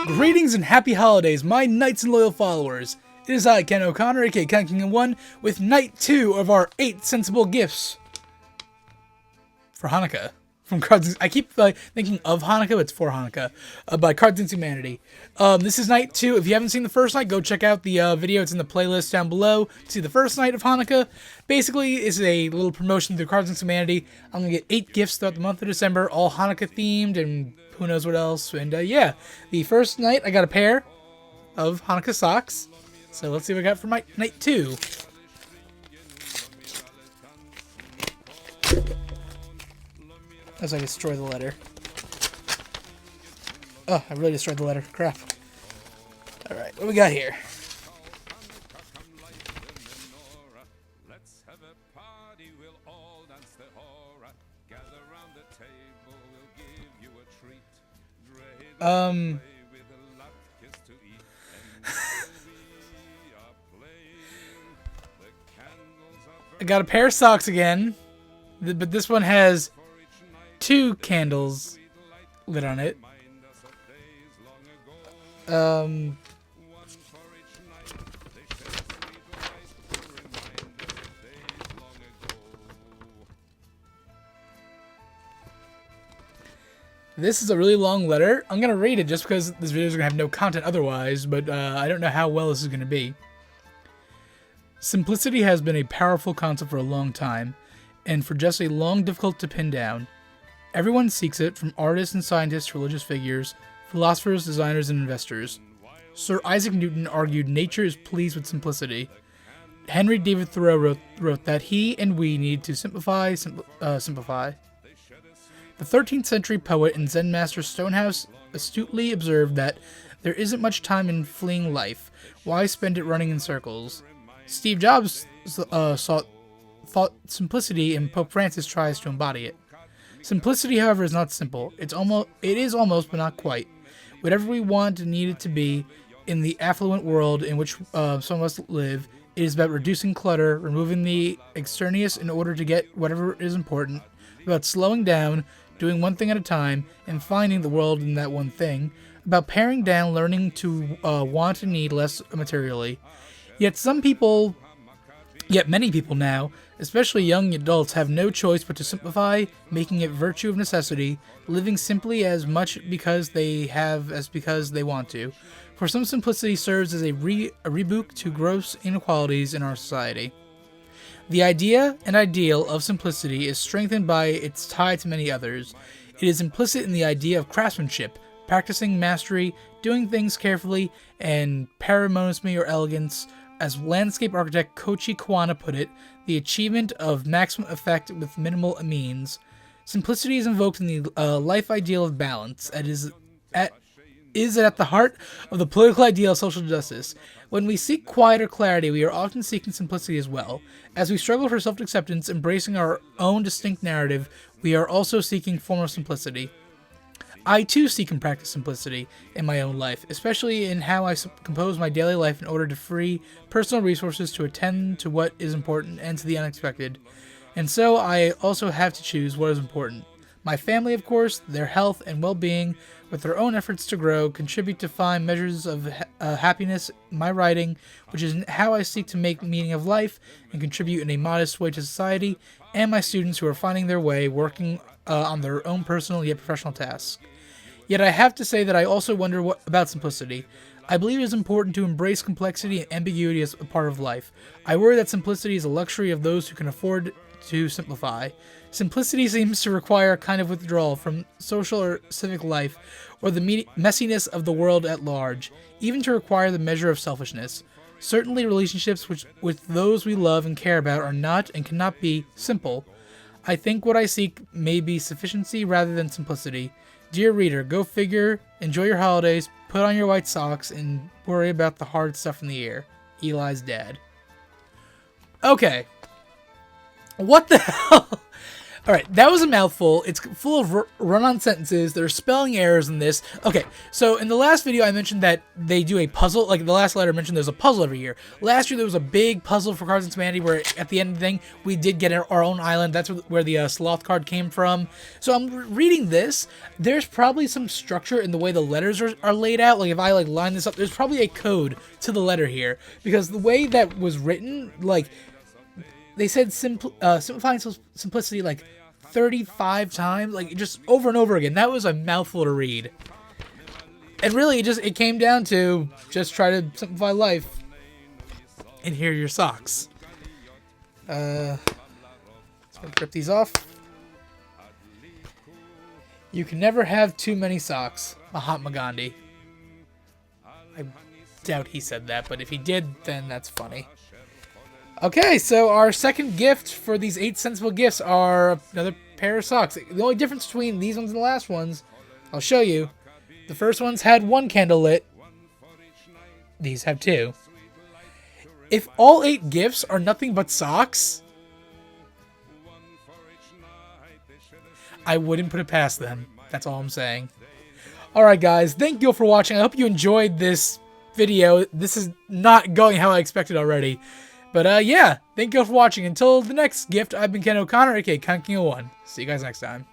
Greetings and happy holidays, my knights and loyal followers. It is I, Ken O'Connor, aka Ken King 1, with night 2 of our 8 sensible gifts for Hanukkah. From Cards. I keep thinking of Hanukkah, but it's for Hanukkah. By Cards Against Humanity. This is night 2. If you haven't seen the first night, go check out the video. It's in the playlist down below to see the first night of Hanukkah. Basically, it's a little promotion through Cards Against Humanity. I'm going to get 8 gifts throughout the month of December, all Hanukkah themed, and who knows what else. And yeah, the first night, I got a pair of Hanukkah socks. So let's see what I got for night 2. As I destroy the letter. Oh, I really destroyed the letter. Crap. Alright, what do we got here? I got a pair of socks again, but this one has 2 candles lit on it. This is a really long letter. I'm gonna read it just because this video is gonna have no content otherwise, but I don't know how well this is gonna be. Simplicity has been a powerful concept for a long time, and for just a long difficult to pin down. Everyone seeks it, from artists and scientists to religious figures, philosophers, designers, and investors. Sir Isaac Newton argued nature is pleased with simplicity. Henry David Thoreau wrote that he and we need to simplify. The 13th century poet and Zen master Stonehouse astutely observed that there isn't much time in fleeing life. Why spend it running in circles? Steve Jobs thought simplicity, and Pope Francis tries to embody it. Simplicity, however, is not simple. It is almost, but not quite. Whatever we want and need it to be in the affluent world in which some of us live, it is about reducing clutter, removing the extraneous in order to get whatever is important, about slowing down, doing one thing at a time, and finding the world in that one thing, about paring down, learning to want and need less materially. Yet many people now, especially young adults, have no choice but to simplify, making it virtue of necessity, living simply as much because they have as because they want to. For some, simplicity serves as a rebuke to gross inequalities in our society. The idea and ideal of simplicity is strengthened by its tie to many others. It is implicit in the idea of craftsmanship, practicing mastery, doing things carefully, and parsimony or elegance. As landscape architect Koichi Kawano put it, the achievement of maximum effect with minimal means. Simplicity is invoked in the life ideal of balance. It is at the heart of the political ideal of social justice. When we seek quiet or clarity, we are often seeking simplicity as well. As we struggle for self-acceptance, embracing our own distinct narrative, we are also seeking form of simplicity. I too seek and practice simplicity in my own life, especially in how I compose my daily life in order to free personal resources to attend to what is important and to the unexpected. And so I also have to choose what is important. My family, of course, their health and well-being, with their own efforts to grow, contribute to find measures of happiness. My writing, which is how I seek to make meaning of life and contribute in a modest way to society, and my students who are finding their way, working on their own personal yet professional tasks. Yet I have to say that I also wonder about simplicity. I believe it is important to embrace complexity and ambiguity as a part of life. I worry that simplicity is a luxury of those who can afford to simplify. Simplicity seems to require a kind of withdrawal from social or civic life, or the messiness of the world at large, even to require the measure of selfishness. Certainly relationships with those we love and care about are not and cannot be simple. I think what I seek may be sufficiency rather than simplicity. Dear reader, go figure, enjoy your holidays, put on your white socks, and worry about the hard stuff in the air. Eli's dad. Okay. What the hell? All right, that was a mouthful. It's full of run-on sentences. There's spelling errors in this. Okay, so in the last video, I mentioned that they do a puzzle. Like the last letter mentioned, there's a puzzle every year. Last year, there was a big puzzle for Cards Against Humanity where at the end of the thing, we did get our own island. That's where the sloth card came from. So I'm reading this. There's probably some structure in the way the letters are laid out. Like if I line this up, there's probably a code to the letter here. Because the way that was written, like... They said simplifying simplicity like 35 times, like just over and over again. That was a mouthful to read. And really, it came down to just try to simplify life. And here are your socks. Let's rip these off. You can never have too many socks. Mahatma Gandhi. I doubt he said that, but if he did, then that's funny. Okay, so our second gift for these 8 sensible gifts are another pair of socks. The only difference between these ones and the last ones, I'll show you. The first ones had 1 candle lit. These have 2. If all 8 gifts are nothing but socks, I wouldn't put it past them. That's all I'm saying. Alright guys, thank you for watching. I hope you enjoyed this video. This is not going how I expected already. But yeah, thank you all for watching. Until the next gift, I've been Ken O'Connor, aka King01. See you guys next time.